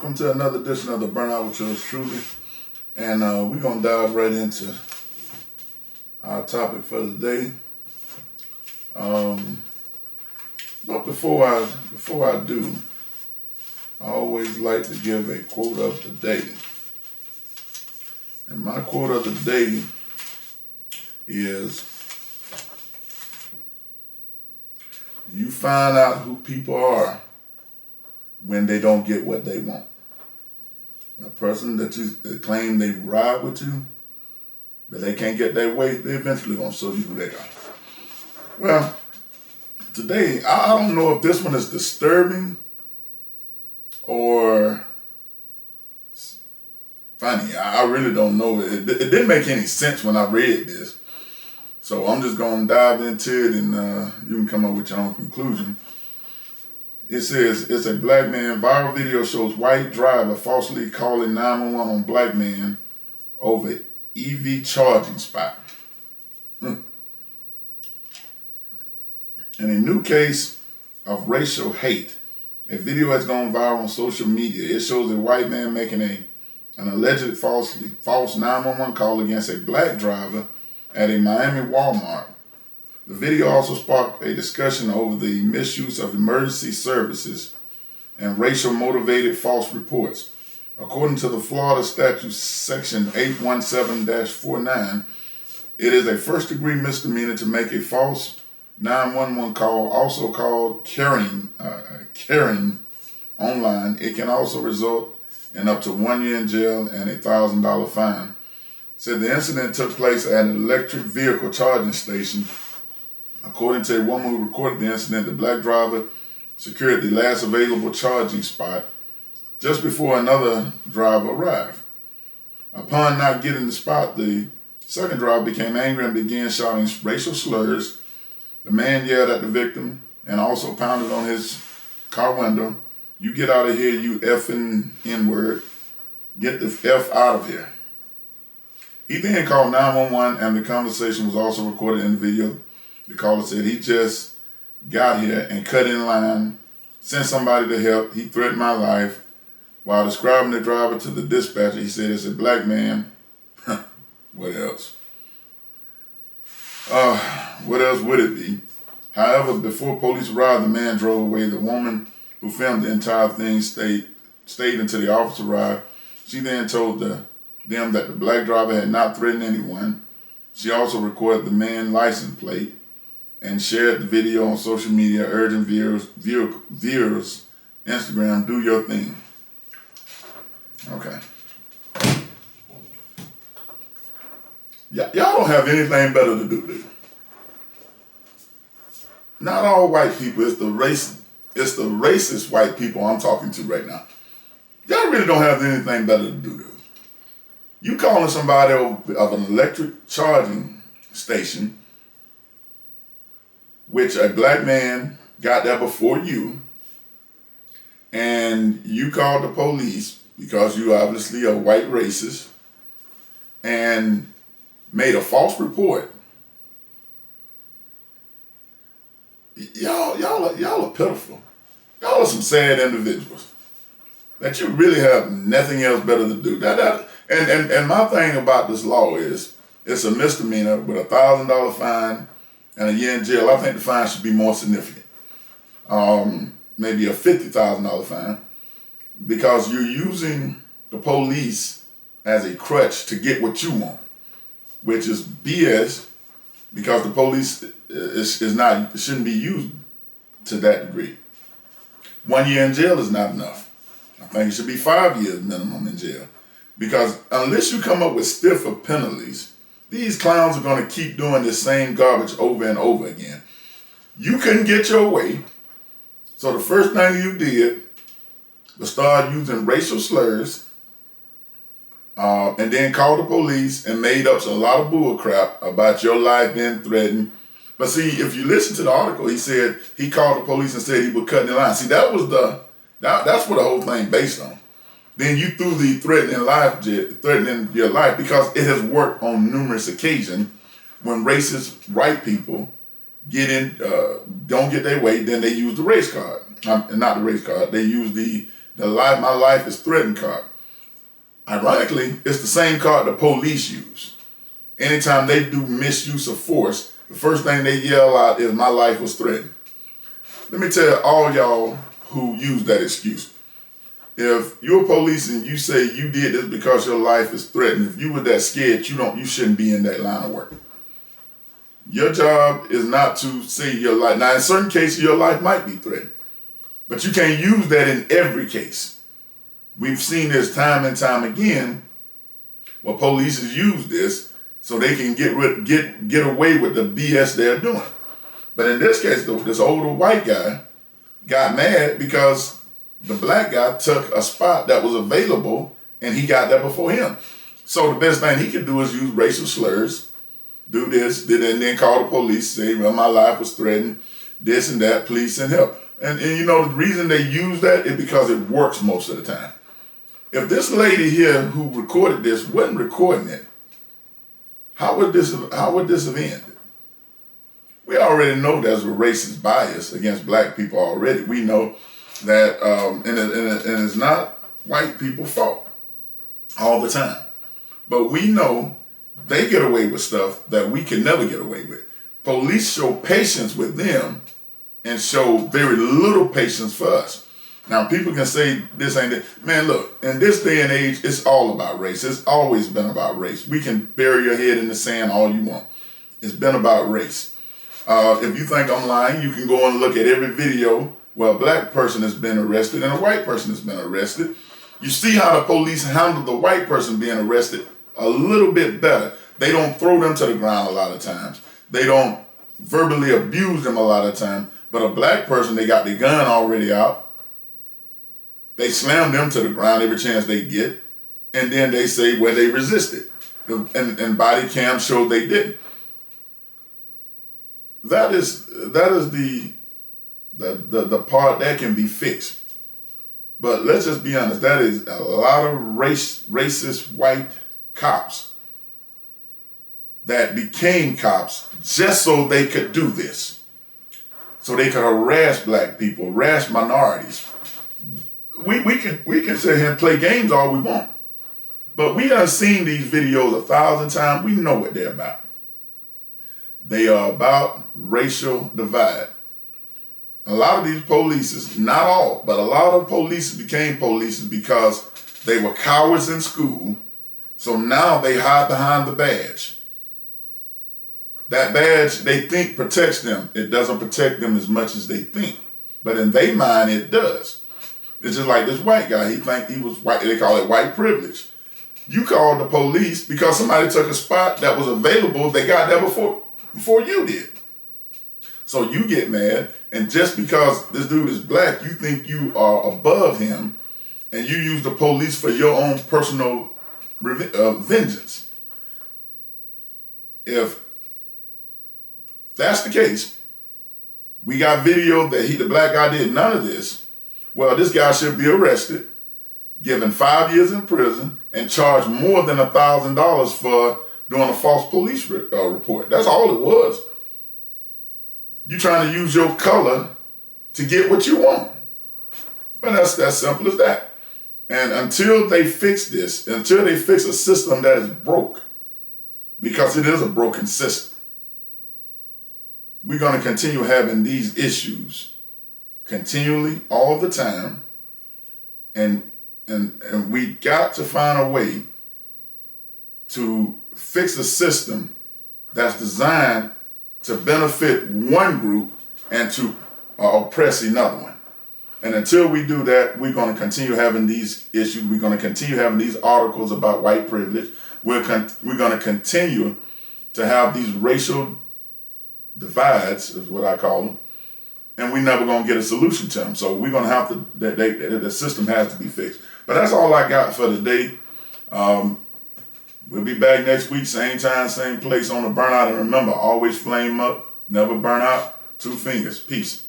welcome to another edition of the Burnout with yours truly. And we're going to dive right into our topic for the day. But before I do, I always like to give a quote of the day. And my quote of the day is, you find out who people are when they don't get what they want. A person that you claim they ride with you, but they can't get their way, they eventually gonna show you who they are. Well, today, I don't know if this one is disturbing or funny. I really don't know. It didn't make any sense when I read this. So I'm just gonna dive into it and you can come up with your own conclusion. It says, it's a black man. Viral video shows white driver falsely calling 911 on black man over EV charging spot. In a new case of racial hate, a video has gone viral on social media. It shows a white man making an alleged false 911 call against a black driver at a Miami Walmart. The video also sparked a discussion over the misuse of emergency services and racial motivated false reports. According to the Florida statute section 817-49, it is a first-degree misdemeanor to make a false 911 call, also called carrying online. It can also result in up to 1 year in jail and a $1,000 fine. Said the incident took place at an electric vehicle charging station. According to a woman who recorded the incident, the black driver secured the last available charging spot just before another driver arrived. Upon not getting the spot, the second driver became angry and began shouting racial slurs. The man yelled at the victim and also pounded on his car window. "You get out of here, you effing N-word. Get the F out of here." He then called 911 and the conversation was also recorded in the video. The caller said he just got here and cut in line, sent somebody to help. He threatened my life. While describing the driver to the dispatcher, he said it's a black man. What else? What else would it be? However, before police arrived, the man drove away. The woman who filmed the entire thing stayed until the officer arrived. She then told them that the black driver had not threatened anyone. She also recorded the man's license plate and shared the video on social media, urging viewers, Instagram, do your thing. Okay. Y'all don't have anything better to do, do you? Not all white people. It's the racist white people I'm talking to right now. Y'all really don't have anything better to do, do you? You calling somebody of an electric charging station, which a black man got there before you, and you called the police because you obviously a white racist and made a false report. Y'all are pitiful. Y'all are some sad individuals that you really have nothing else better to do. And my thing about this law is it's a misdemeanor with a $1,000 fine and a year in jail. I think the fine should be more significant. Maybe a $50,000 fine, because you're using the police as a crutch to get what you want, which is BS, because the police shouldn't be used to that degree. 1 year in jail is not enough. I think it should be 5 years minimum in jail, because unless you come up with stiffer penalties, these clowns are going to keep doing this same garbage over and over again. You couldn't get your way, so the first thing you did was start using racial slurs, and then called the police and made up a lot of bull crap about your life being threatened. But see, if you listen to the article, he said he called the police and said he was cutting the line. See, that's what the whole thing based on. Then you threw the threatening your life, because it has worked on numerous occasions when racist white people don't get their way, then they use the race card. Not the race card, they use the my life is threatened card. Ironically, it's the same card the police use. Anytime they do misuse of force, the first thing they yell out is my life was threatened. Let me tell all y'all who use that excuse. If you're police and you say you did this because your life is threatened, if you were that scared, you shouldn't be in that line of work. Your job is not to say your life. Now, in certain cases, your life might be threatened, but you can't use that in every case. We've seen this time and time again where police use this so they can get away with the BS they're doing. But in this case, though, this older white guy got mad because the black guy took a spot that was available and he got there before him. So the best thing he could do is use racial slurs, do this, and then call the police, say, well, my life was threatened, this and that, please send help. And the reason they use that is because it works most of the time. If this lady here who recorded this wasn't recording it, how would this have ended? We already know there's a racist bias against black people already. We know that, and it's not white people's fault all the time. But we know they get away with stuff that we can never get away with. Police show patience with them and show very little patience for us. Now, people can say this ain't it. Man, look, in this day and age, it's all about race. It's always been about race. We can bury your head in the sand all you want. It's been about race. If you think I'm lying, you can go and look at every video where a black person has been arrested and a white person has been arrested. You see how the police handle the white person being arrested a little bit better. They don't throw them to the ground a lot of times. They don't verbally abuse them a lot of times. But a black person, they got their gun already out. They slam them to the ground every chance they get. And then they say, well, they resisted. And body cam showed they didn't. That is the part that can be fixed. But let's just be honest, that is a lot of racist white cops that became cops just so they could do this. So they could harass black people, harass minorities. We can sit here and play games all we want. But we done seen these videos 1,000 times. We know what they're about. They are about racial divide. A lot of these polices, not all, but a lot of police became polices because they were cowards in school. So now they hide behind the badge. That badge, they think protects them. It doesn't protect them as much as they think. But in their mind, it does. It's just like this white guy. He think he was white. They call it white privilege. You called the police because somebody took a spot that was available. They got there before you did. So you get mad, and just because this dude is black, you think you are above him, and you use the police for your own personal vengeance. If that's the case, we got video that the black guy did none of this. Well, this guy should be arrested, given 5 years in prison, and charged more than $1,000 for doing a false police report. That's all it was. You trying to use your color to get what you want. But that's simple as that. And until they fix this, until they fix a system that is broke, because it is a broken system, we're going to continue having these issues continually, all the time. And we got to find a way to fix a system that's designed to benefit one group and to oppress another one. And until we do that, we're going to continue having these issues. We're going to continue having these articles about white privilege. We're going to continue to have these racial divides, is what I call them, and we're never going to get a solution to them. So we're going to have to, the system has to be fixed. But that's all I got for today. We'll be back next week, same time, same place on the Burnout. And remember, always flame up, never burn out. 2 fingers. Peace.